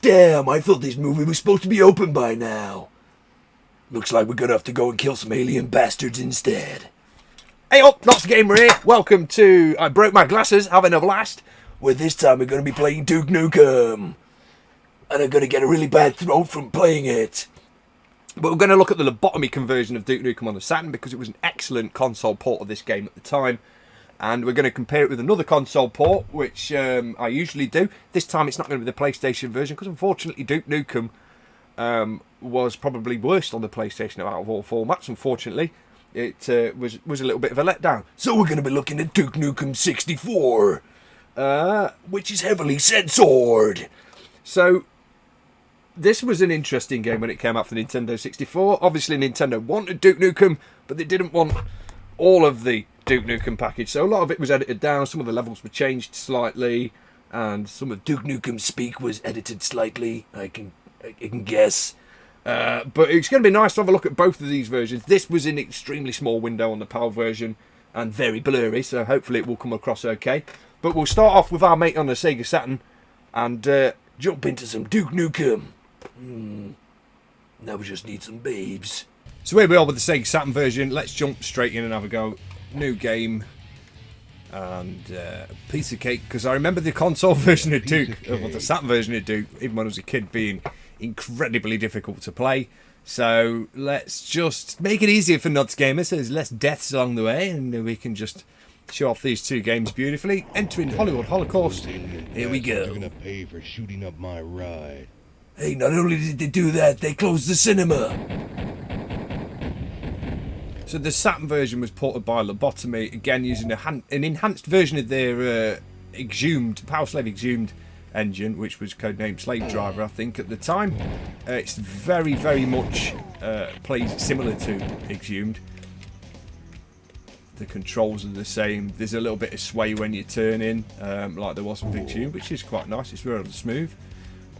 Damn, I thought this movie was supposed to be open by now. Looks like we're gonna have to go and kill some alien bastards instead. Hey up, Knots Gamer here. Welcome to I Broke My Glasses, having a blast. Where this time we're gonna be playing Duke Nukem. And I'm gonna get a really bad throat from playing it. But we're gonna look at the Lobotomy conversion of Duke Nukem on the Saturn because it was an excellent console port of this game at the time. And we're going to compare it with another console port, which I usually do. This time it's not going to be the PlayStation version, because unfortunately Duke Nukem was probably worst on the PlayStation out of all formats. Unfortunately, it was a little bit of a letdown. So we're going to be looking at Duke Nukem 64, which is heavily censored. So this was an interesting game when it came out for the Nintendo 64. Obviously Nintendo wanted Duke Nukem, but they didn't want all of the Duke Nukem package, so a lot of it was edited down. Some of the levels were changed slightly, and some of Duke Nukem's speak was edited slightly. I can guess, but it's going to be nice to have a look at both of these versions. This was an extremely small window on the PAL version and very blurry, so hopefully it will come across okay. But we'll start off with our mate on the Sega Saturn and jump into some Duke Nukem. Now we just need some babes. So here we are with the Sega Saturn version. Let's jump straight in and have a go. New game and piece of cake, because I remember the console version of Duke, or the Saturn version of Duke, even when I was a kid, being incredibly difficult to play. So let's just make it easier for Nuts Gamers, so there's less deaths along the way, and we can just show off these two games beautifully. Entering Hollywood Holocaust. Here we go. You're gonna pay for shooting up my ride. Hey, not only did they do that, they closed the cinema. So the Saturn version was ported by Lobotomy, again using an enhanced version of their Exhumed, Power Slave Exhumed engine, which was codenamed Slave Driver, I think, at the time. It's very, very much plays similar to Exhumed. The controls are the same. There's a little bit of sway when you turn in, like there was with Exhumed, which is quite nice. It's really smooth.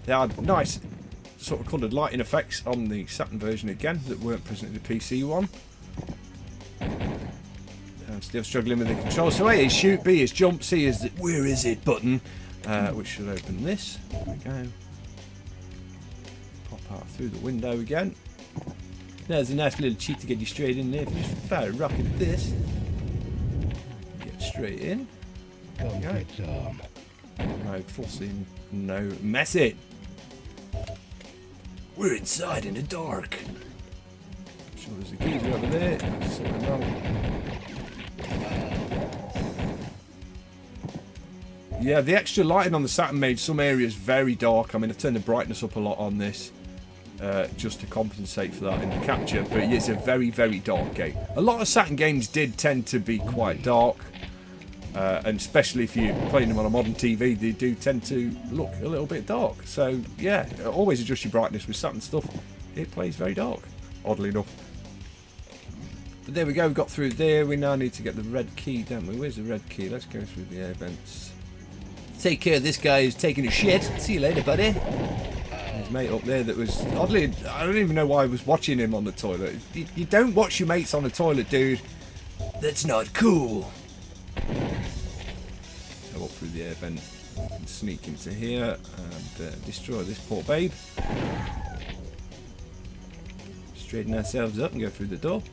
They had nice sort of coloured lighting effects on the Saturn version again that weren't present in the PC one. I'm still struggling with the controls. So A is shoot, B is jump, C is the where is it button, which should open this. There we go. Pop out through the window again. There's a nice little cheat to get you straight in there. If you just fire a rocket at this, get straight in. Come get some. No fussing, no messing. We're inside in the dark. I'm sure there's a geezer over there. Let's sort him out. Yeah, the extra lighting on the Saturn made some areas very dark. I mean, I've turned the brightness up a lot on this just to compensate for that in the capture, but it's a very, very dark game. A lot of Saturn games did tend to be quite dark, and especially if you're playing them on a modern TV, they do tend to look a little bit dark. So, yeah, always adjust your brightness with Saturn stuff. It plays very dark, oddly enough. But there we go, we got through there. We now need to get the red key, don't we? Where's the red key? Let's go through the air vents. Take care of this guy who's taking a shit. See you later, buddy. His mate up there that was... Oddly, I don't even know why I was watching him on the toilet. You don't watch your mates on the toilet, dude. That's not cool. Go up through the air vent. We can sneak into here and destroy this poor babe. Straighten ourselves up and go through the door.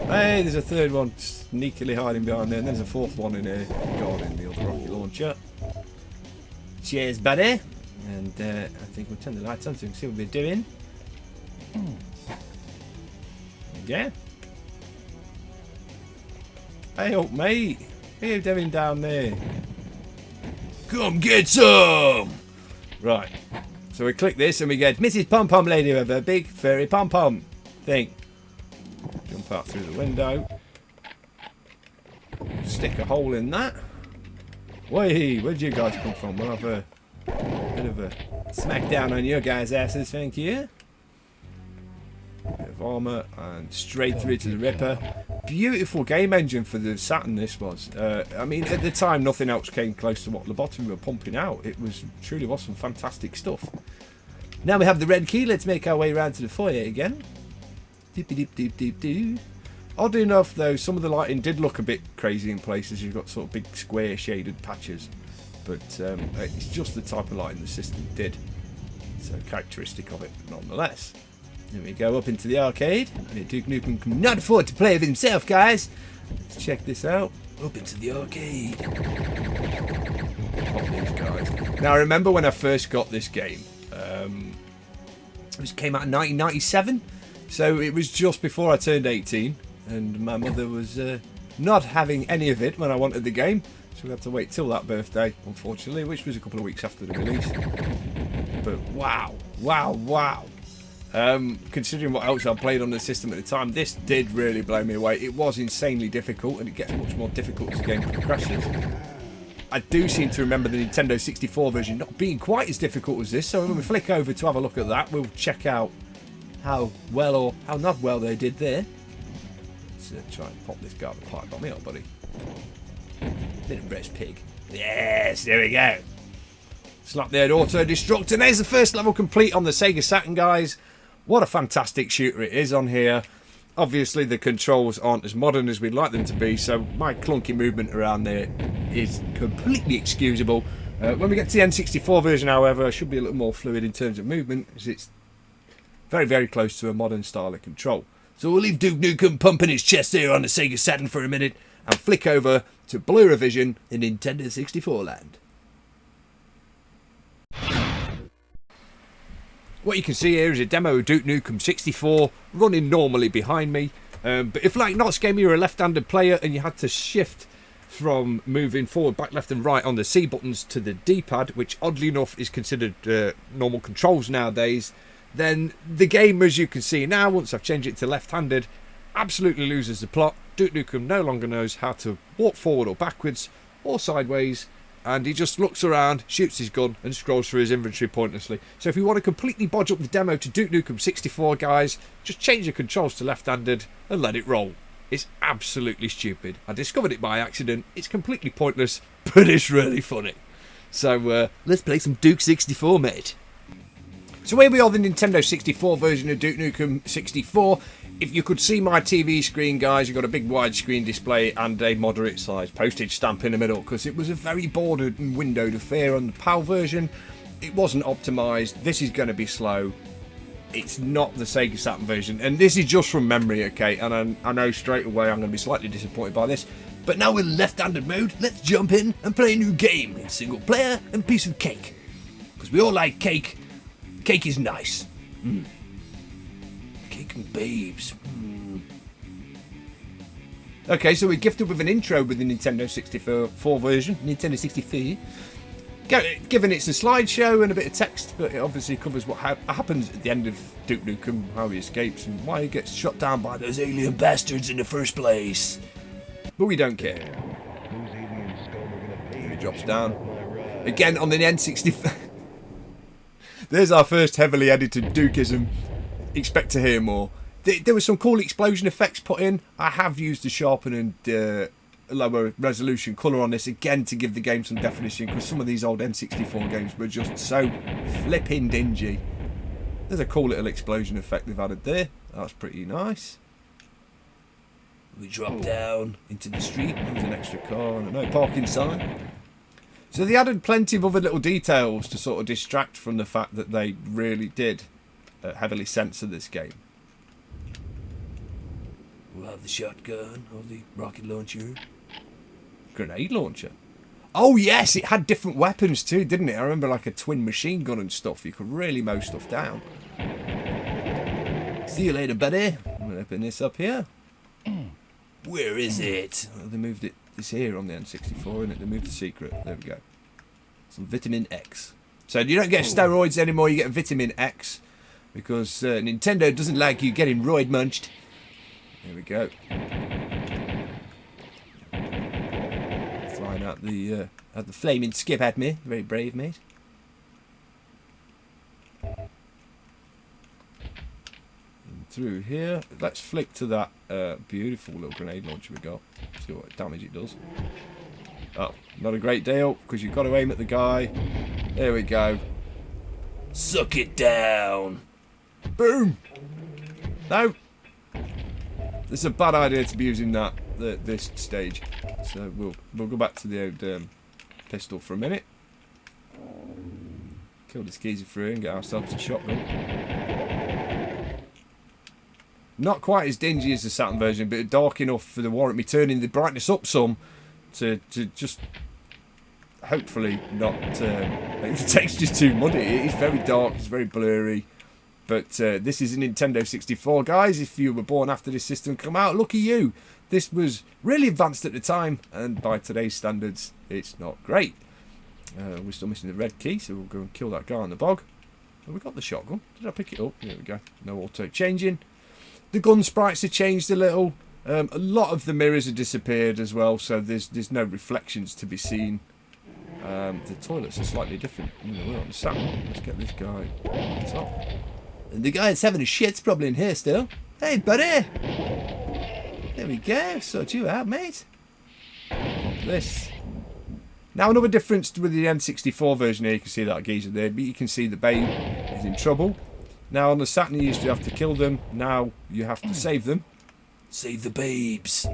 Hey, there's a third one sneakily hiding behind there, and there's a fourth one in here guarding the other rocket launcher. Cheers, buddy. And I think we'll turn the lights on so we can see what we're doing. Yeah. Hey up, mate. What are you doing down there? Come get some! Right. So we click this and we get Mrs. Pom Pom Lady with a big furry pom pom thing. Jump out through the window. Stick a hole in that. Whey, where'd you guys come from? We'll have a bit of a smackdown on your guys' asses, thank you. Bit of armour and straight through to the Ripper. Beautiful game engine for the Saturn this was. I mean, at the time nothing else came close to what Lobotomy were pumping out. It was truly was some fantastic stuff. Now we have the red key. Let's make our way around to the foyer again. Doop doop doop doop doop. Oddly enough, though, some of the lighting did look a bit crazy in places. You've got sort of big square shaded patches. But it's just the type of lighting the system did. So characteristic of it, nonetheless. Then we go up into the arcade. Duke Nukem cannot afford to play with himself, guys. Let's check this out. Up into the arcade. Pop these guys. Now, I remember when I first got this game. It came out in 1997. So it was just before I turned 18. And my mother was not having any of it when I wanted the game. So we had to wait till that birthday, unfortunately, which was a couple of weeks after the release. But wow. Considering what else I played on the system at the time, this did really blow me away. It was insanely difficult, and it gets much more difficult as the game progresses. I do seem to remember the Nintendo 64 version not being quite as difficult as this, so when we flick over to have a look at that, we'll check out how well or how not well they did there. Let's try and pop this guy apart. Got me up, buddy. Little breast pig. Yes, there we go. Slap the head auto-destruct, and there's the first level complete on the Sega Saturn, guys. What a fantastic shooter it is on here. Obviously, the controls aren't as modern as we'd like them to be, so my clunky movement around there is completely excusable. When we get to the N64 version, however, it should be a little more fluid in terms of movement, as it's very, very close to a modern style of control. So we'll leave Duke Nukem pumping his chest here on the Sega Saturn for a minute, and flick over to Blu-ray Vision in Nintendo 64 land. What you can see here is a demo of Duke Nukem 64 running normally behind me. But if, like Knott's game, you were a left-handed player and you had to shift from moving forward, back, left and right on the C buttons to the D-pad, which oddly enough is considered normal controls nowadays, then the game, as you can see now, once I've changed it to left-handed, absolutely loses the plot. Duke Nukem no longer knows how to walk forward or backwards or sideways, and he just looks around, shoots his gun, and scrolls through his inventory pointlessly. So if you want to completely bodge up the demo to Duke Nukem 64, guys, just change the controls to left-handed and let it roll. It's absolutely stupid. I discovered it by accident. It's completely pointless, but it's really funny. So let's play some Duke 64, mate. So here we are, the Nintendo 64 version of Duke Nukem 64. If you could see my TV screen, guys, you've got a big widescreen display and a moderate size postage stamp in the middle, because it was a very bordered and windowed affair on the PAL version. It wasn't optimised. This is going to be slow. It's not the Sega Saturn version, and this is just from memory, okay? And I know straight away I'm going to be slightly disappointed by this. But now with left-handed mode, let's jump in and play a new game in single player and piece of cake. Because we all like cake. Cake is nice. Cake and babes. Okay, so we're gifted with an intro with the Nintendo 64 version. Nintendo 64. Given it's a slideshow and a bit of text, but it obviously covers what happens at the end of Duke Nukem, how he escapes, and why he gets shot down by those alien bastards in the first place. But we don't care. He drops down. Again on the N64. There's our first heavily edited Dukeism. Expect to hear more. There was some cool explosion effects put in. I have used the sharpen and lower resolution colour on this again to give the game some definition, because some of these old N64 games were just so flipping dingy. There's a cool little explosion effect they've added there. That's pretty nice. We drop down into the street. There's an extra car and a no parking sign. So they added plenty of other little details to sort of distract from the fact that they really did heavily censor this game. We'll have the shotgun or the rocket launcher. Grenade launcher. Oh yes, it had different weapons too, didn't it? I remember like a twin machine gun and stuff. You could really mow stuff down. See you later, buddy. I'm going to open this up here. Where is it? Oh, they moved it. It's here on the N64, isn't it? They moved the secret. There we go. Some vitamin X. So you don't get steroids anymore, you get vitamin X. Because Nintendo doesn't like you getting roid munched. There we go. Flying out the flaming skip at me. Very brave, mate. And through here. Let's flick to that beautiful little grenade launcher we got. See what damage it does. Oh, not a great deal, because you've got to aim at the guy. There we go. Suck it down. Boom. No. it's a bad idea to be using that this stage. So we'll go back to the old pistol for a minute. Kill this geezer through and get ourselves a shotgun. Not quite as dingy as the Saturn version, but dark enough for the warrant me turning the brightness up some to just hopefully not make the textures too muddy. It is very dark, it's very blurry. But this is a Nintendo 64, guys. If you were born after this system come out, lucky you. This was really advanced at the time, and by today's standards, it's not great. We're still missing the red key, so we'll go and kill that guy on the bog. Oh, we got the shotgun. Did I pick it up? There we go. No auto changing. The gun sprites have changed a little. A lot of the mirrors have disappeared as well, so there's no reflections to be seen. The toilets are slightly different. We're on the Saturn. Let's get this guy on the top. And the guy that's having a shit's probably in here still. Hey, buddy! There we go. Sort you out, mate. Pop this. Now, another difference with the N64 version here, you can see that geezer there, but you can see the babe is in trouble. Now, on the Saturn, you used to have to kill them. Now, you have to save them. Save the babes.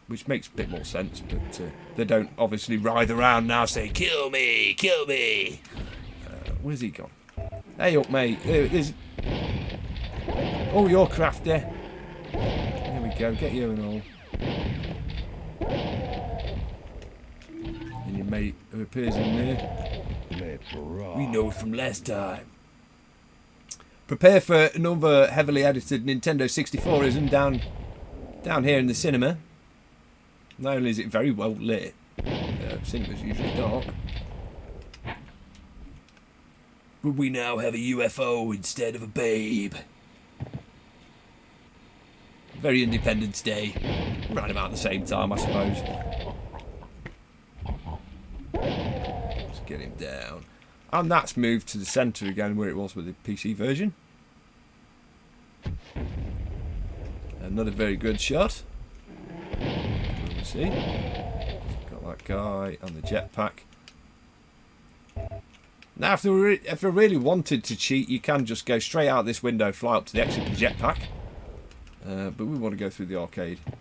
Which makes a bit more sense, but they don't obviously writhe around now saying, kill me, kill me. Where's he gone? Hey up, mate. There's... Oh, you're crafty. There we go. Get you and all. And your mate who appears in there. We know from last time. Prepare for another heavily edited Nintendo 64ism down here in the cinema. Not only is it very well lit, cinema's usually dark. But we now have a UFO instead of a babe. Very Independence Day. Right about the same time, I suppose. Let's get him down. And that's moved to the centre again where it was with the PC version. Another very good shot. We'll see. Got that guy and the jetpack. Now, if I really wanted to cheat, you can just go straight out this window, fly up to the exit of the jetpack. But we want to go through the arcade. So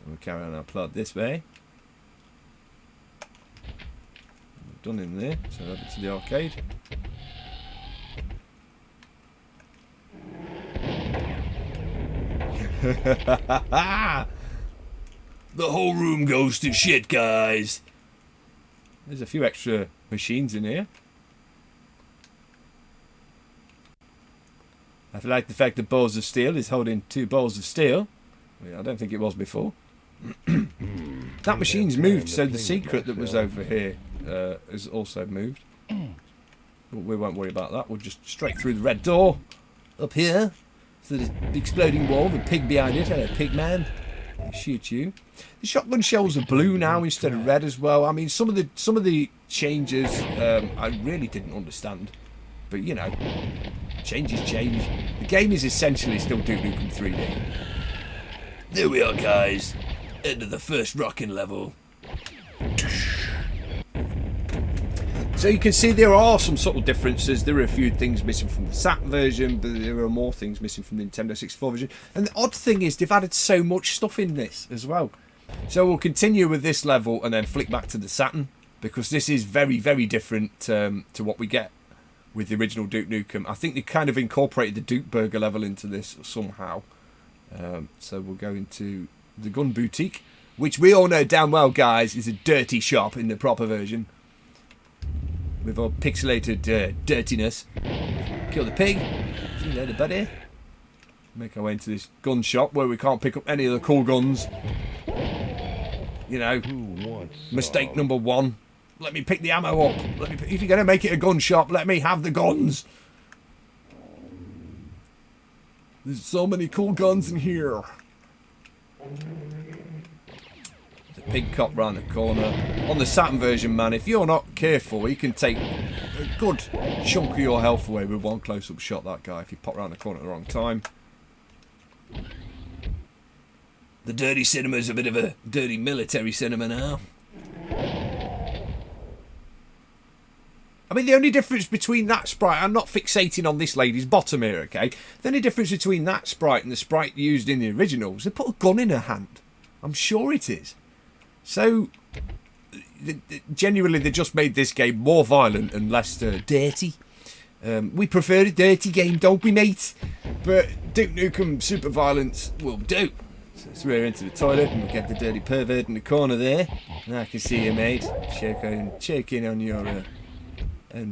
we'll carry on our plot this way. We're done in there, so over to the arcade. The whole room goes to shit, guys. There's a few extra machines in here. I like the fact that Balls of Steel is holding 2 balls of steel. I don't think it was before. That machine's moved, so the secret that was over here has also moved. But we won't worry about that. We'll just straight through the red door. Up here. So the exploding wall, the pig behind it. Hello, pig man. I'll shoot you. The shotgun shells are blue now instead of red as well. I mean, some of the changes I really didn't understand. But, you know, changes change. The game is essentially still Duke Nukem 3D. There we are, guys. End of the first rocking level. So you can see there are some subtle differences. There are a few things missing from the Saturn version, but there are more things missing from the Nintendo 64 version. And the odd thing is they've added so much stuff in this as well. So we'll continue with this level and then flick back to the Saturn, because this is very, very different to what we get with the original Duke Nukem. I think they kind of incorporated the Duke Burger level into this somehow. So we'll go into the gun boutique, which we all know damn well, guys, is a dirty shop in the proper version. With our pixelated dirtiness. Kill the pig. See you later, buddy. Make our way into this gun shop where we can't pick up any of the cool guns. You know, mistake number 1. Let me pick the ammo up. If you're going to make it a gun shop, let me have the guns. There's so many cool guns in here. There's a pig cop round the corner. On the Saturn version, man, if you're not careful, you can take a good chunk of your health away with one close-up shot, that guy, if you pop round the corner at the wrong time. The dirty cinema's a bit of a dirty military cinema now. I mean, the only difference between that sprite, I'm not fixating on this lady's bottom here, okay? The only difference between that sprite and the sprite used in the originals, they put a gun in her hand. I'm sure it is. So, genuinely, they just made this game more violent and less dirty. We prefer a dirty game, don't we, mate? But Duke Nukem Super Violence will do. So let's rear into the toilet and we'll get the dirty pervert in the corner there. And I can see you, mate. Check in on your own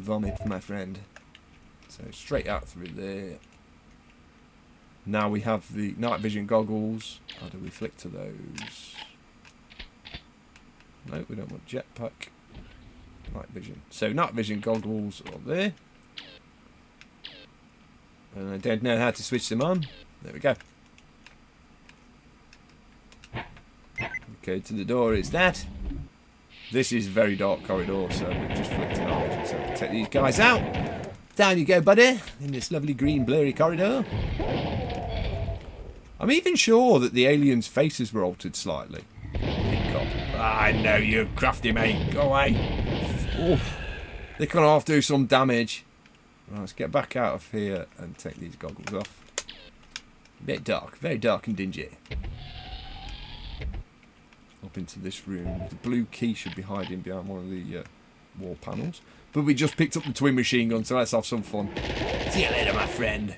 vomit, my friend. So straight out through there. Now we have the night vision goggles. How do we flick to those? No, we don't want jetpack. Night vision. So night vision goggles are there. And I don't know how to switch them on. There we go. Okay, to the door is that. This is a very dark corridor, so we just flicked it on. So take these guys out. Down you go, buddy, in this lovely green blurry corridor. I'm even sure that the aliens' faces were altered slightly. I know you, crafty mate. Go away. Oof. They can half do some damage. Right, let's get back out of here and take these goggles off. A bit dark, very dark and dingy. Up into this room. The blue key should be hiding behind one of the wall panels. But we just picked up the twin machine gun, so let's have some fun. See you later, my friend.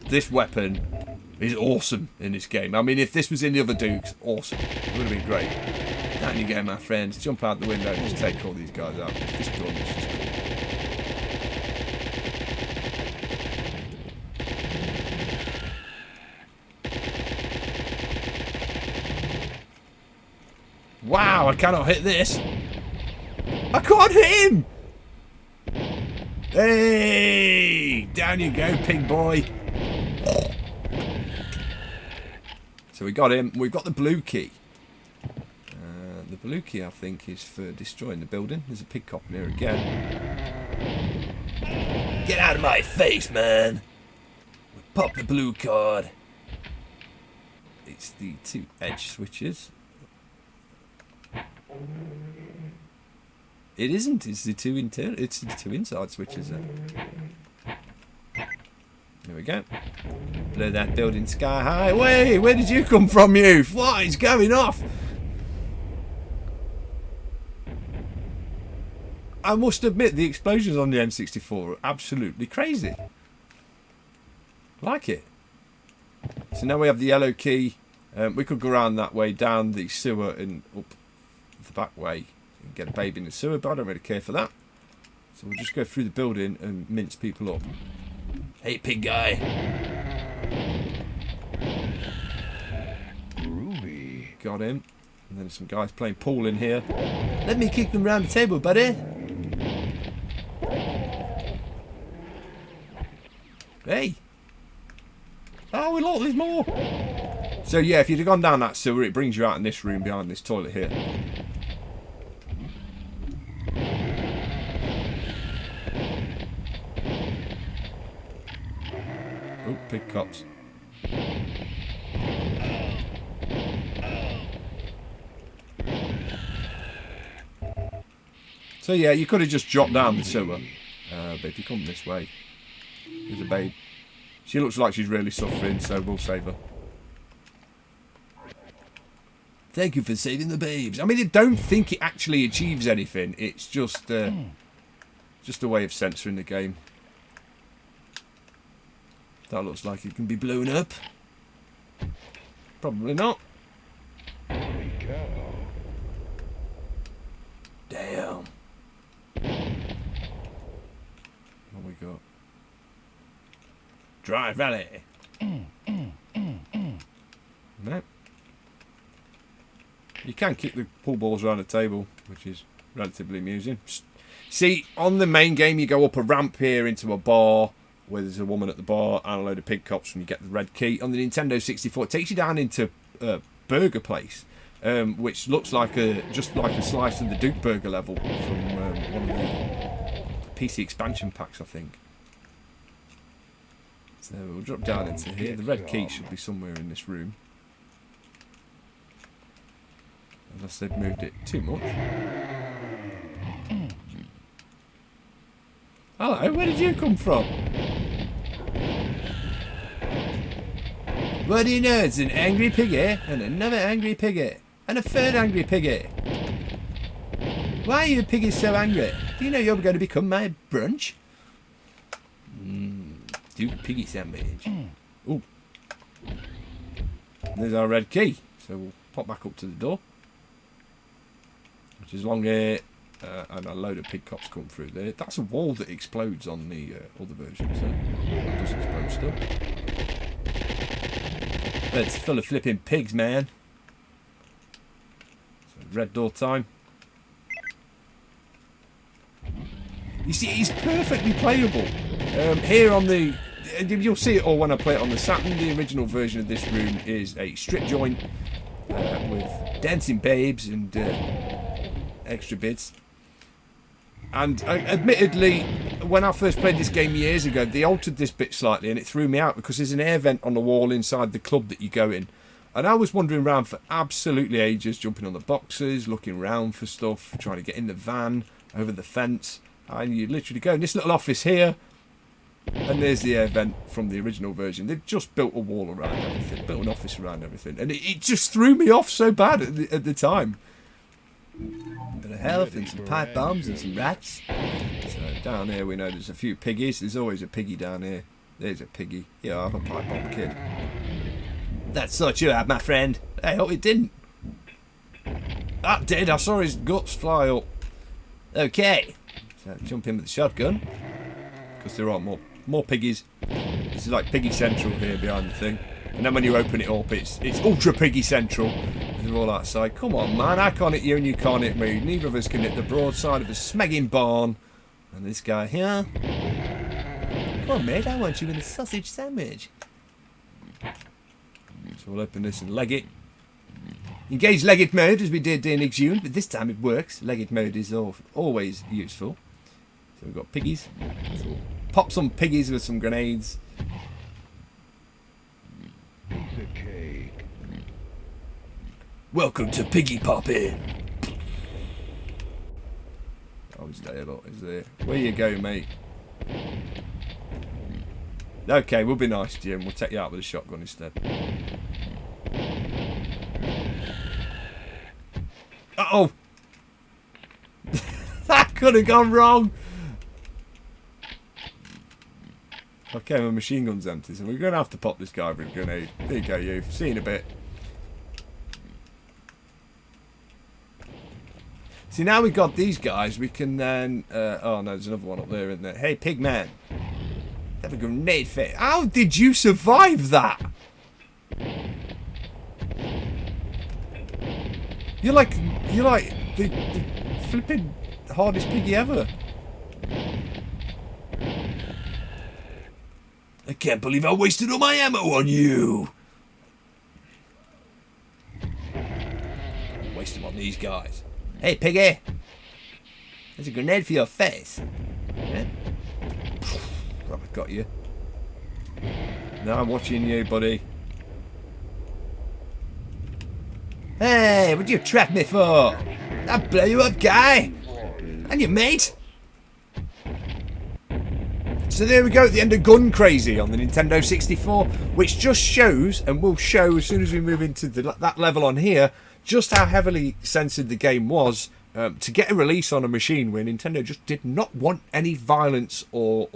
This weapon is awesome in this game. I mean, if this was in the other Dukes, awesome. It would have been great. Down you go, my friend. Jump out the window and just take all these guys out. Just done. It's just cool. Wow, I cannot hit this. I can't hit him. Hey, down you go, pig boy. So we got him. We've got the blue key. The blue key, I think, is for destroying the building. There's a pig cop in here again. Get out of my face, man. Pop the blue card. It's the 2 edge switches. It isn't. It's the 2 internal. It's the 2 inside switches. There we go. Blow that building sky high. Wait, where did you come from, you? What is going off? I must admit, the explosions on the N64 are absolutely crazy. Like it. So now we have the yellow key. We could go around that way, down the sewer and up the back way and get a baby in the sewer, but I don't really care for that. So we'll just go through the building and mince people up. Hey, pig guy. Groovy. Got him. And then some guys playing pool in here. Let me kick them round the table, buddy. Hey. Oh, look, there's more. So yeah, if you'd have gone down that sewer, it brings you out in this room behind this toilet here. Oh, pig cops. So yeah, you could have just dropped down the sewer. But if you come this way, there's a babe. She looks like she's really suffering, so we'll save her. Thank you for saving the babes. I mean, I don't think it actually achieves anything. It's just a way of censoring the game. That looks like it can be blown up. Probably not. Holy cow. Damn. What we got? Drive rally. No. You can kick the pool balls around the table, which is relatively amusing. See, on the main game, you go up a ramp here into a bar where there's a woman at the bar and a load of pig cops, and you get the red key. On the Nintendo 64, it takes you down into a burger place, which looks like just like a slice of the Duke burger level from one of the PC expansion packs, I think. So we'll drop down into here. The red key should be somewhere in this room. Unless they've moved it too much. Hello, where did you come from? What do you know? It's an angry piggy, and another angry piggy, and a third angry piggy. Why are you piggies so angry? Do you know you're going to become my brunch? Duke piggy sandwich. Ooh. There's our red key. So we'll pop back up to the door. Which is long here. And a load of pig cops come through there. That's a wall that explodes on the other version. So that does explode still. It's full of flipping pigs, man. So red door time. You see, it's perfectly playable. Here on the... You'll see it all when I play it on the Saturn. The original version of this room is a strip joint with dancing babes and extra bits. And admittedly, when I first played this game years ago, they altered this bit slightly and it threw me out because there's an air vent on the wall inside the club that you go in. And I was wandering around for absolutely ages, jumping on the boxes, looking around for stuff, trying to get in the van, over the fence. And you literally go in this little office here, and there's the air vent from the original version. They've just built a wall around everything, built an office around everything. And it just threw me off so bad at the time. Bit of health and some pipe bombs and some rats. So down here we know there's a few piggies. There's always a piggy down here. There's a piggy. Yeah, I have a pipe bomb kid. That's what you had, my friend. Hey, oh, it didn't. That did. I saw his guts fly up. Okay. So jump in with the shotgun. Because there are more piggies. This is like Piggy Central here behind the thing. And then when you open it up, it's Ultra Piggy Central. They're all outside. Come on, man. I can't hit you and you can't hit me. Neither of us can hit the broadside of a smegging barn. And this guy here. Come on, mate. I want you in a sausage sandwich. So we'll open this and leg it. Engage legged mode as we did in Exhumed, but this time it works. Legged mode is always useful. So we've got piggies. So we'll pop some piggies with some grenades. Piece of cake. Welcome to Piggy Poppin'. Oh, he's there, look, he's there. Where you go, mate? Okay, we'll be nice, Jim. We'll take you out with a shotgun instead. Uh-oh! That could have gone wrong! Okay, my machine gun's empty, so we're going to have to pop this guy with a grenade. There you go, you. See you in a bit. See, now we've got these guys, we can then... oh, no, there's another one up there, isn't there? Hey, pig man. Have a grenade fit. How did you survive that? You're like the flipping hardest piggy ever. I can't believe I wasted all my ammo on you. Waste them on these guys. Hey, piggy. There's a grenade for your face. Yeah? Probably got you. Now I'm watching you, buddy. Hey, what'd you trap me for? I'll blow you up, guy. And your mate. So there we go at the end of Gun Crazy on the Nintendo 64, which just shows, and will show as soon as we move into that level on here, just how heavily censored the game was to get a release on a machine where Nintendo just did not want any violence or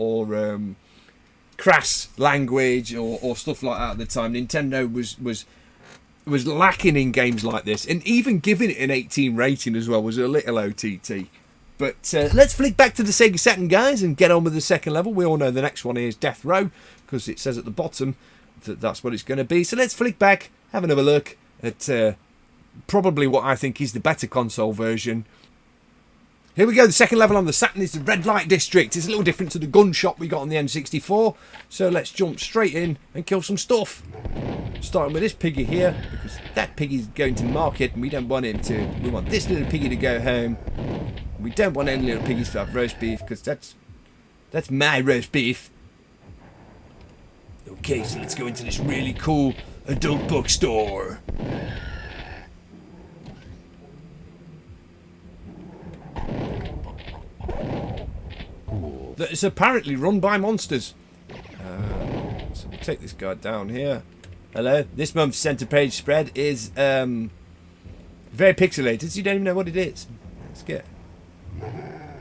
crass language or stuff like that at the time. Nintendo was lacking in games like this, and even giving it an 18 rating as well was a little OTT. But let's flick back to the Sega Saturn, guys, and get on with the second level. We all know the next one is Death Row, because it says at the bottom that that's what it's going to be. So let's flick back, have another look at probably what I think is the better console version. Here we go, the second level on the Saturn is the Red Light District. It's a little different to the gun shop we got on the N64. So let's jump straight in and kill some stuff. Starting with this piggy here, because that piggy's going to market and we don't want him to. We want this little piggy to go home. We don't want any little piggies to have roast beef, because that's my roast beef. Okay, so let's go into this really cool adult bookstore. Cool. that is apparently run by monsters. So we'll take this guy down here. Hello. This month's centre page spread is very pixelated, so you don't even know what it is. Let's get. I'm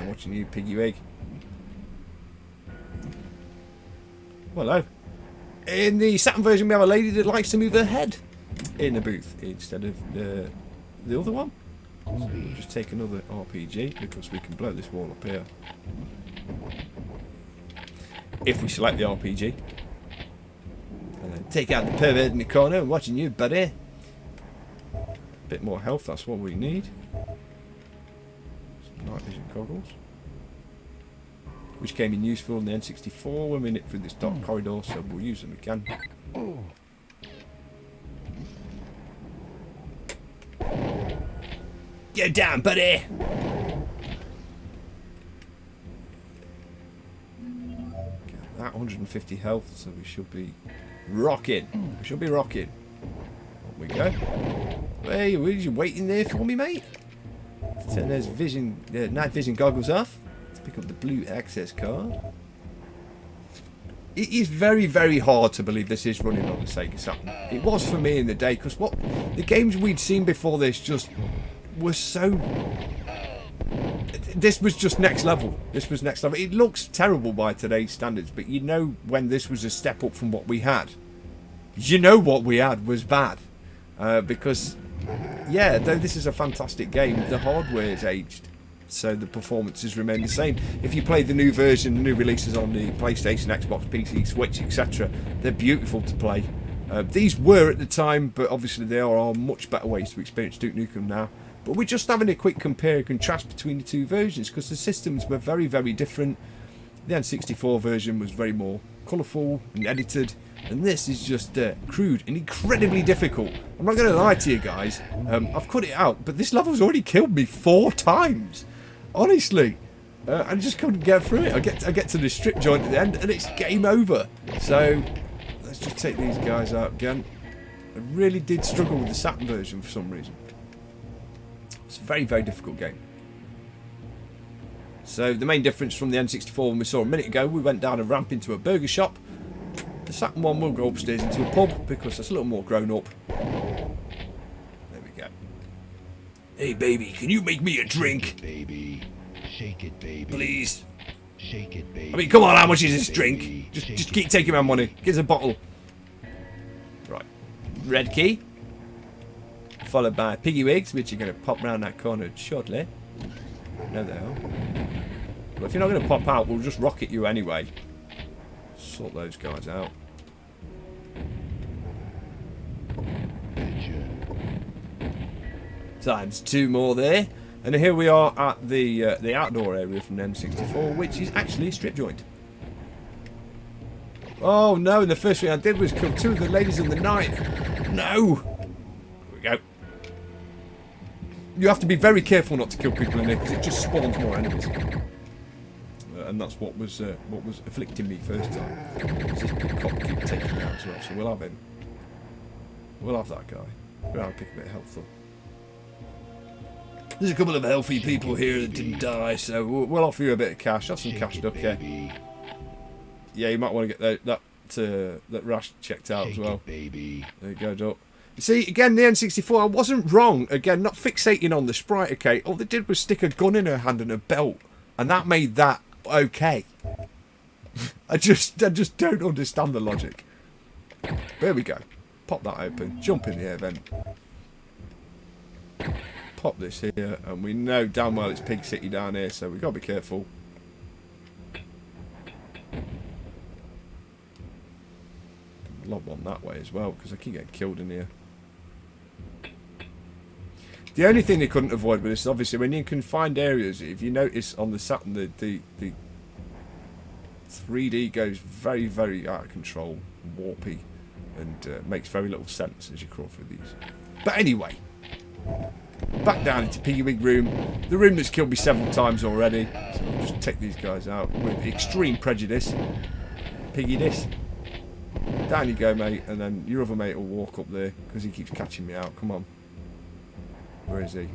watching you, piggy wig. Hello. In the Saturn version, we have a lady that likes to move her head in the booth instead of the other one. So we'll just take another RPG because we can blow this wall up here. If we select the RPG. And then take out the pervert in the corner. I'm watching you, buddy. Bit more health, that's what we need. Some night vision goggles. Which came in useful in the N64 when we nipped through this dark corridor, so we'll use them again. Get down, buddy! Get that 150 health, so we should be rocking. We should be rocking. On we go. Hey, were you waiting there for me, mate? Turn those night vision goggles off. Pick up the blue access card. It is very, very hard to believe this is running on the Sega Saturn. It was for me in the day, because what the games we'd seen before this just were so. This was just next level. This was next level. It looks terrible by today's standards, but you know when this was a step up from what we had. You know what we had was bad, because yeah, though this is a fantastic game, the hardware is aged. So the performances remain the same. If you play the new version, the new releases on the PlayStation, Xbox, PC, Switch, etc., they're beautiful to play. These were at the time, but obviously there are much better ways to experience Duke Nukem now. But we're just having a quick compare and contrast between the two versions because the systems were very, very different. The N64 version was very more colourful and edited, and this is just crude and incredibly difficult. I'm not going to lie to you guys, I've cut it out, but this level's already killed me 4 times. Honestly, I just couldn't get through it. I get to the strip joint at the end and it's game over. So let's just take these guys out again. I really did struggle with the Saturn version for some reason. It's a very, very difficult game. So the main difference from the N64 when we saw a minute ago, we went down a ramp into a burger shop. The Saturn one will go upstairs into a pub because it's a little more grown up. There we go. Hey baby, can you make me a drink? Baby. Shake it, baby. Please. Shake it, baby. I mean, come on, how much is this drink? Just keep taking my money. Give us a bottle. Right. Red key. Followed by piggy wigs, which are going to pop round that corner shortly. No, they are. But if you're not going to pop out, we'll just rocket you anyway. Sort those guys out. Times 2 more there. And here we are at the outdoor area from the N64, which is actually a strip joint. Oh no, and the first thing I did was kill 2 of the ladies in the night. No! Here we go. You have to be very careful not to kill people in here because it just spawns more enemies. And that's what was afflicting me first time. This cop keep taking me out as well, so we'll have him. We'll have that guy. We'll have to pick a bit of health up. There's a couple of healthy people here that didn't die, so we'll offer you a bit of cash. That's some cash, Duck, yeah. Yeah, you might want to get that rash checked out as well. There you go, Duck. You see, again, the N64, I wasn't wrong. Again, not fixating on the sprite, okay. All they did was stick a gun in her hand and a belt, and that made that okay. I just don't understand the logic. There we go. Pop that open. Jump in the air vent. Pop this here, and we know damn well it's Pig City down here, so we've got to be careful. Lob one that way as well, because I keep getting killed in here. The only thing they couldn't avoid with this is obviously when you're in confined areas, if you notice on the Saturn, the 3D goes very, very out of control, warpy, and makes very little sense as you crawl through these. But anyway, back down into Piggy Wig room, the room that's killed me several times already. So I'll just take these guys out with extreme prejudice. Piggy this. Down you go, mate, and then your other mate will walk up there because he keeps catching me out. Come on. Where is he?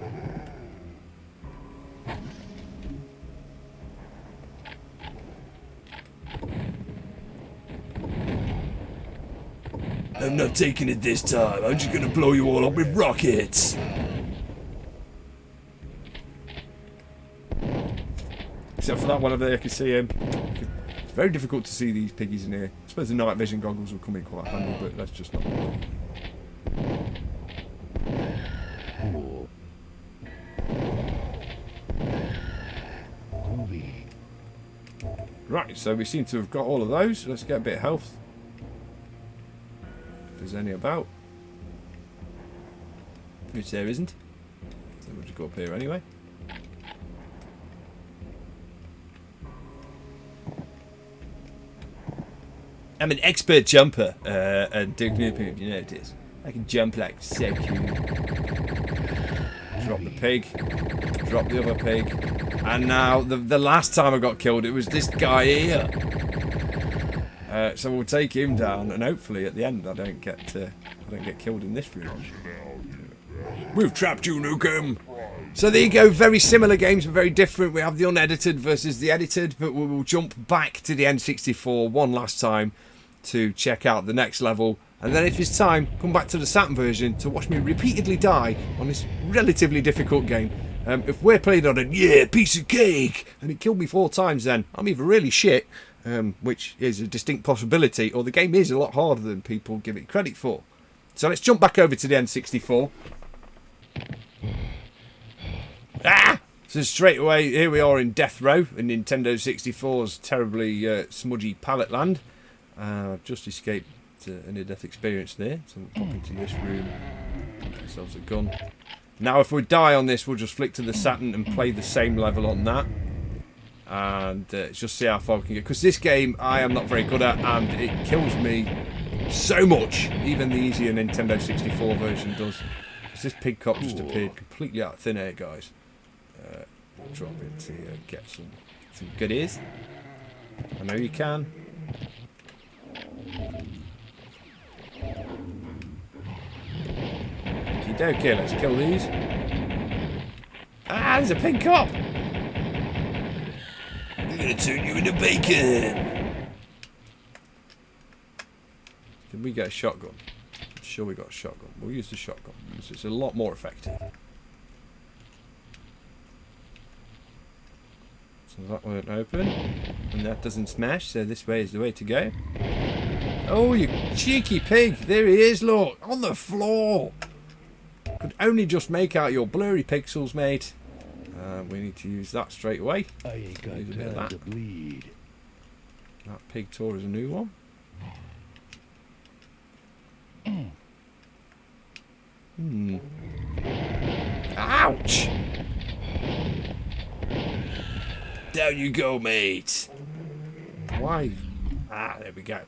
I'm not taking it this time. I'm just gonna blow you all up with rockets. Except for that one over there, I can see him. It's very difficult to see these piggies in here. I suppose the night vision goggles will come in quite handy, but that's just not good. Cool. Groovy. Right, so we seem to have got all of those. Let's get a bit of health. If there's any about. Which there isn't. So we'll just go up here anyway. I'm an expert jumper, and Duke Nukem, if you notice. I can jump like so cool. Drop the pig. Drop the other pig. And now, the last time I got killed, it was this guy here. So we'll take him down, and hopefully at the end I don't get killed in this room. We've trapped you, Nukem! So there you go, very similar games, but very different. We have the unedited versus the edited, but we will jump back to the N64 one last time to check out the next level. And then if it's time, come back to the Saturn version to watch me repeatedly die on this relatively difficult game. If we're playing on a, yeah, piece of cake, and it killed me 4 times then, I'm either really shit, which is a distinct possibility, or the game is a lot harder than people give it credit for. So let's jump back over to the N64. Ah! So straight away, here we are in Death Row, in Nintendo 64's terribly smudgy palette land. Just escaped a near-death experience there, so we'll pop into this room, get ourselves a gun. Now if we die on this, we'll just flick to the Saturn and play the same level on that. And just see how far we can get. Because this game, I am not very good at, and it kills me so much. Even the easier Nintendo 64 version does. Because this pig cop just appeared completely out of thin air, guys. Drop it to get some goodies. I know you can. Okay, let's kill these. Ah, there's a pink cop! I'm gonna turn you into bacon! Did we get a shotgun? I'm sure we got a shotgun. We'll use the shotgun. It's a lot more effective. So that won't open. And that doesn't smash, so this way is the way to go. Oh, you cheeky pig! There he is, look! On the floor! Could only just make out your blurry pixels, mate. We need to use that straight away. I ain't got Use a bit of time that. to bleed. That pig tour is a new one. Ouch! Down you go, mate! Why? Ah, there we go.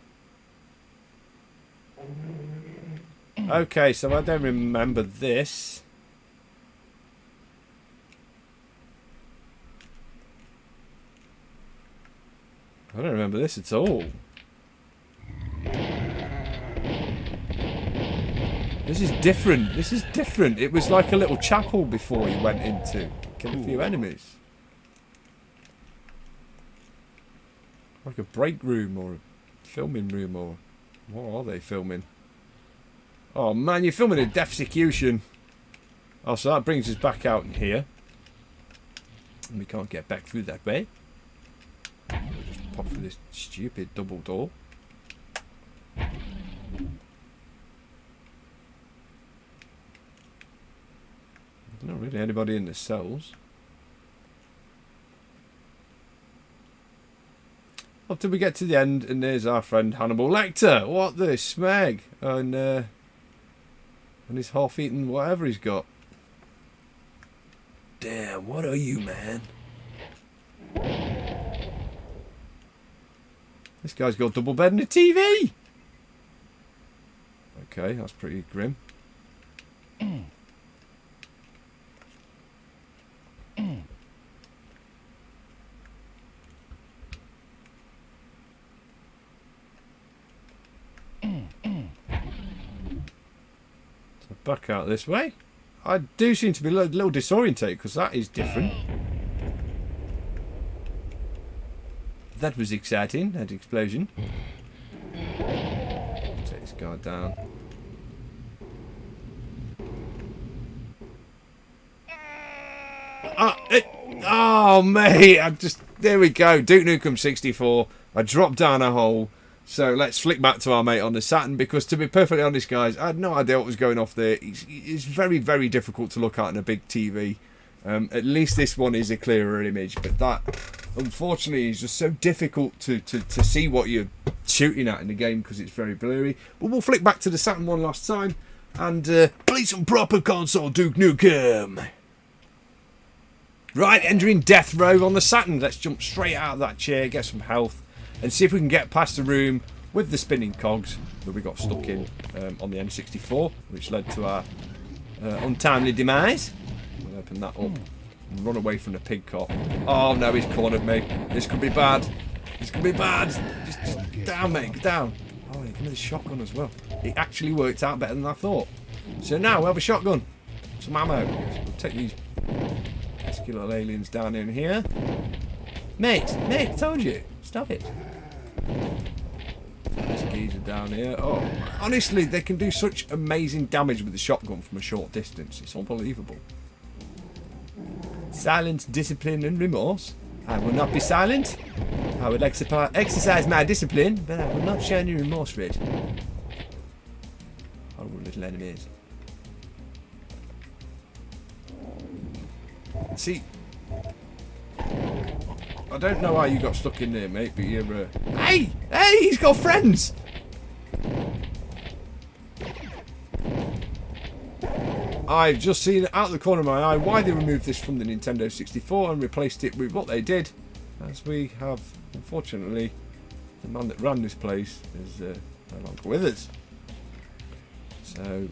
Okay, so I don't remember this. I don't remember this at all. This is different. This is different. It was like a little chapel before you went into. Kill a few enemies. Like a break room or a filming room, or what are they filming? Oh man, you're filming a death execution. Oh, so that brings us back out in here. And we can't get back through that way. We'll just pop through this stupid double door. There's not really anybody in the cells. Up till we get to the end, and there's our friend Hannibal Lecter. What the smeg? And his half-eaten whatever he's got. Damn, what are you, man? This guy's got a double bed and a TV. Okay, that's pretty grim. So back out this way. I do seem to be a little disorientated because that is different. That was exciting, that explosion. Take this guy down. Oh, mate, there we go. Duke Nukem 64. I dropped down a hole. So let's flick back to our mate on the Saturn, because to be perfectly honest, guys, I had no idea what was going off there. It's very, very difficult to look at on a big TV. At least this one is a clearer image, but that, unfortunately, is just so difficult to see what you're shooting at in the game because it's very blurry. But we'll flick back to the Saturn one last time and play some proper console Duke Nukem. Right, entering Death Row on the Saturn. Let's jump straight out of that chair, get some health, and see if we can get past the room with the spinning cogs that we got stuck in on the N64, which led to our untimely demise. We'll open that up and run away from the pig cop. Oh no, he's cornered me. This could be bad. This could be bad. Just down, mate, get down. Oh, he gave me the shotgun as well. It actually worked out better than I thought. So now we have a shotgun, some ammo. So we'll take these pesky little aliens down in here. Mate, I told you. Stop it. This geezer down here. Oh, honestly, they can do such amazing damage with the shotgun from a short distance. It's unbelievable. Silence, discipline, and remorse. I will not be silent. I would like to exercise my discipline, but I will not show any remorse for it. Horrible little enemies. See, I don't know how you got stuck in there, mate, but you're... Hey! He's got friends! I've just seen out of the corner of my eye why they removed this from the Nintendo 64 and replaced it with what they did. As we have, unfortunately, the man that ran this place is no longer with us. So,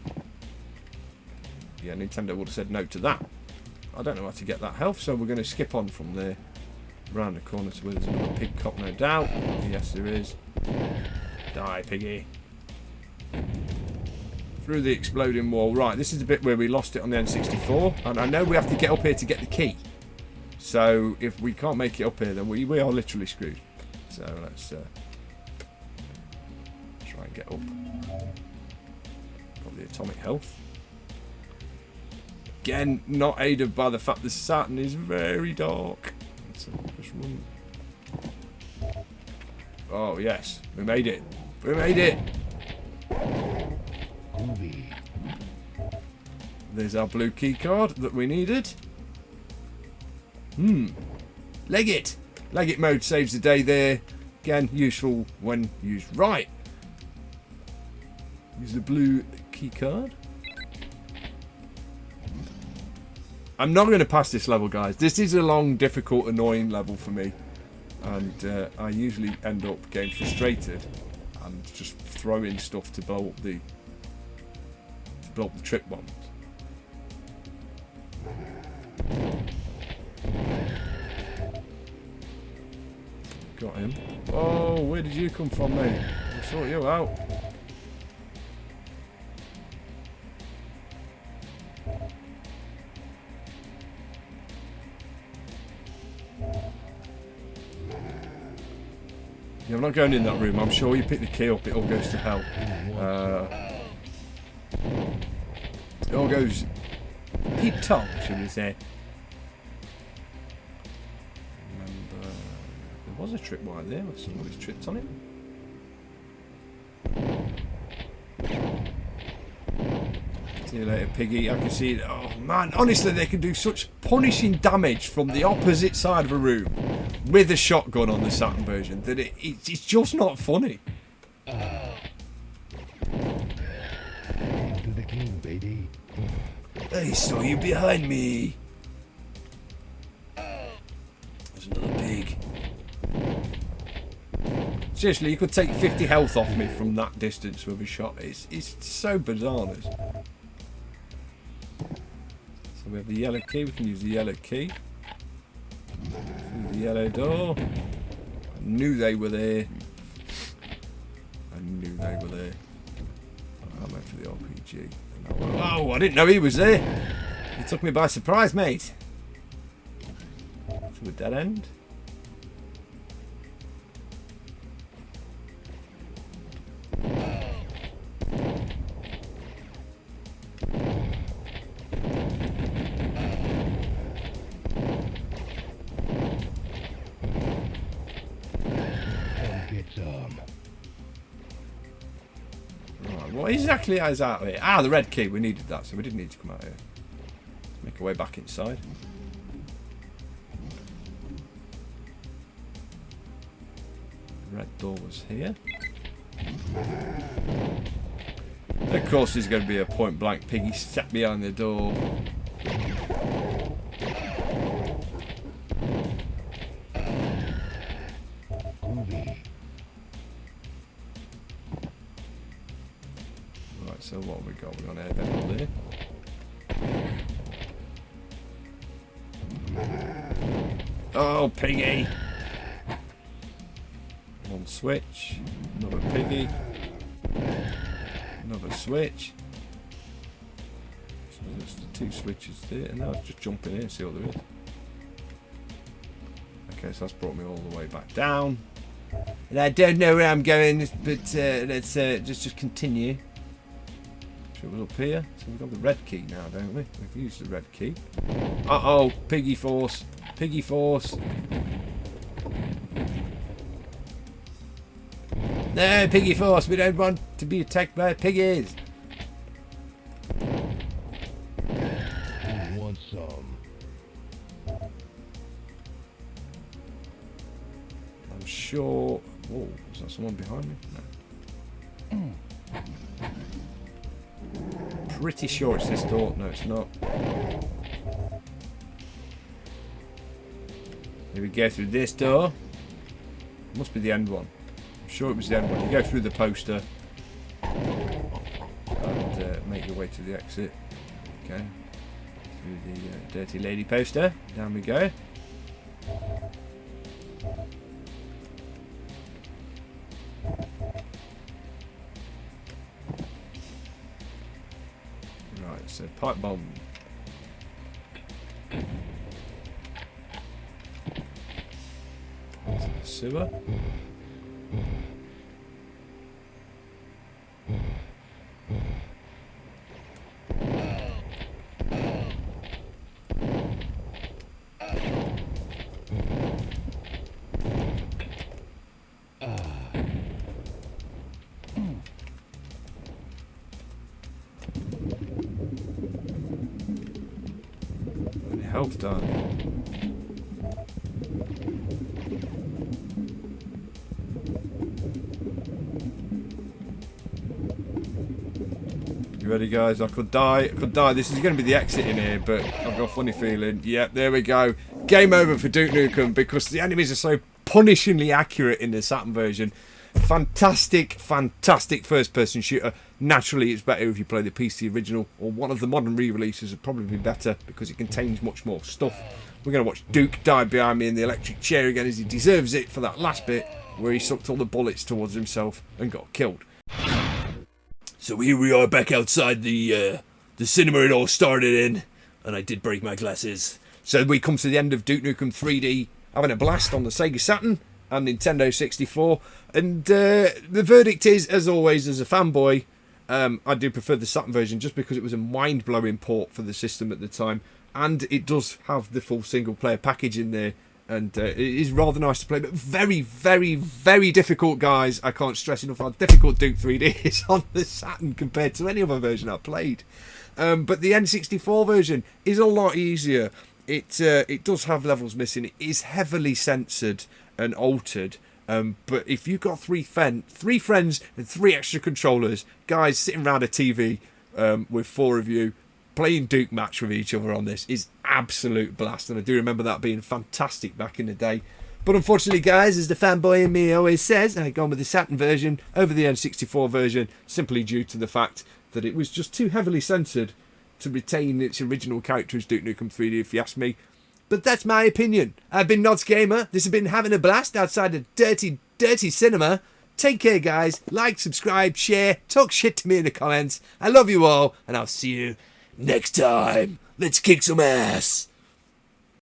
yeah, Nintendo would have said no to that. I don't know how to get that health, so we're going to skip on from there. Round the corner to where there's another pig cop, no doubt. Yes, there is. Die, piggy. Through the exploding wall. Right, this is the bit where we lost it on the N64. And I know we have to get up here to get the key. So, if we can't make it up here, then we are literally screwed. So, let's try and get up. Got the atomic health. Again, not aided by the fact the Saturn is very dark. So just run. Oh yes, we made it. We made it. There's our blue key card that we needed. Leg it. Leg it mode saves the day there. Again, useful when used right. Use the blue key card. I'm not going to pass this level, guys. This is a long, difficult, annoying level for me. And I usually end up getting frustrated and just throwing stuff to blow up the trip bombs. Got him. Oh, where did you come from, mate? I'll sort you out. Yeah, I'm not going in that room. I'm sure you pick the key up, it all goes to hell. It all goes Pete Tom, should we say. Remember, there was a tripwire there where somebody's tripped on it. See you later, piggy. I can see it. Oh man, honestly, they can do such punishing damage from the opposite side of a room with a shotgun on the Saturn version that it's just not funny. To the king, baby. I saw you behind me. There's another pig. Seriously, you could take 50 health off me from that distance with a shot. It's so bizarre. So we have the yellow key. We can use the yellow key. Through the yellow door. I knew they were there. I knew they were there. I went for the RPG. Oh, I didn't know he was there. He took me by surprise, mate. To a dead end. What exactly is out here? Ah, the red key. We needed that, so we didn't need to come out here. Let's make our way back inside. The red door was here. Of course, there's going to be a point-blank piggy sat behind the door. Right, so what have we got? We've got an air vent there. Oh, piggy! One switch. Another piggy. Another switch. So there's the 2 switches there, and now let's just jump in here and see what there is. Okay, so that's brought me all the way back down. And I don't know where I'm going, but let's just continue. So we're up here. So we've got the red key now, don't we? We've used the red key. Uh-oh, piggy force. Piggy force. No, piggy force. We don't want to be attacked by piggies. You want some? I'm sure. Whoa, is that someone behind me? No. Pretty sure it's this door. No, it's not. Here we go through this door. Must be the end one. I'm sure it was the end one. You go through the poster and make your way to the exit. Okay. Through the dirty lady poster. Down we go. Right, so pipe bomb. Sewer. Any health done? You ready, guys? I could die. I could die. This is going to be the exit in here, but I've got a funny feeling. Yep, there we go. Game over for Duke Nukem because the enemies are so punishingly accurate in the Saturn version. Fantastic, fantastic first-person shooter. Naturally, it's better if you play the PC original, or one of the modern re-releases would probably be better because it contains much more stuff. We're going to watch Duke die behind me in the electric chair again as he deserves it for that last bit where he sucked all the bullets towards himself and got killed. So here we are back outside the cinema it all started in, and I did break my glasses. So we come to the end of Duke Nukem 3D, having a blast on the Sega Saturn and Nintendo 64, and the verdict is, as always, as a fanboy, I do prefer the Saturn version just because it was a mind-blowing port for the system at the time, and it does have the full single-player package in there. And it is rather nice to play, but very, very, very difficult, guys. I can't stress enough how difficult Duke 3D is on the Saturn compared to any other version I've played. But the N64 version is a lot easier. It does have levels missing. It is heavily censored and altered. But if you've got three friends and 3 extra controllers, guys sitting around a TV with 4 of you, playing Duke match with each other on this is absolute blast, and I do remember that being fantastic back in the day. But unfortunately, guys, as the fanboy in me always says, I've gone with the Saturn version over the N64 version simply due to the fact that it was just too heavily censored to retain its original character as Duke Nukem 3D, if you ask me. But that's my opinion. I've been Nods Gamer. This has been having a blast outside a dirty, dirty cinema. Take care, guys. Like, subscribe, share, talk shit to me in the comments. I love you all, and I'll see you next time. Let's kick some ass.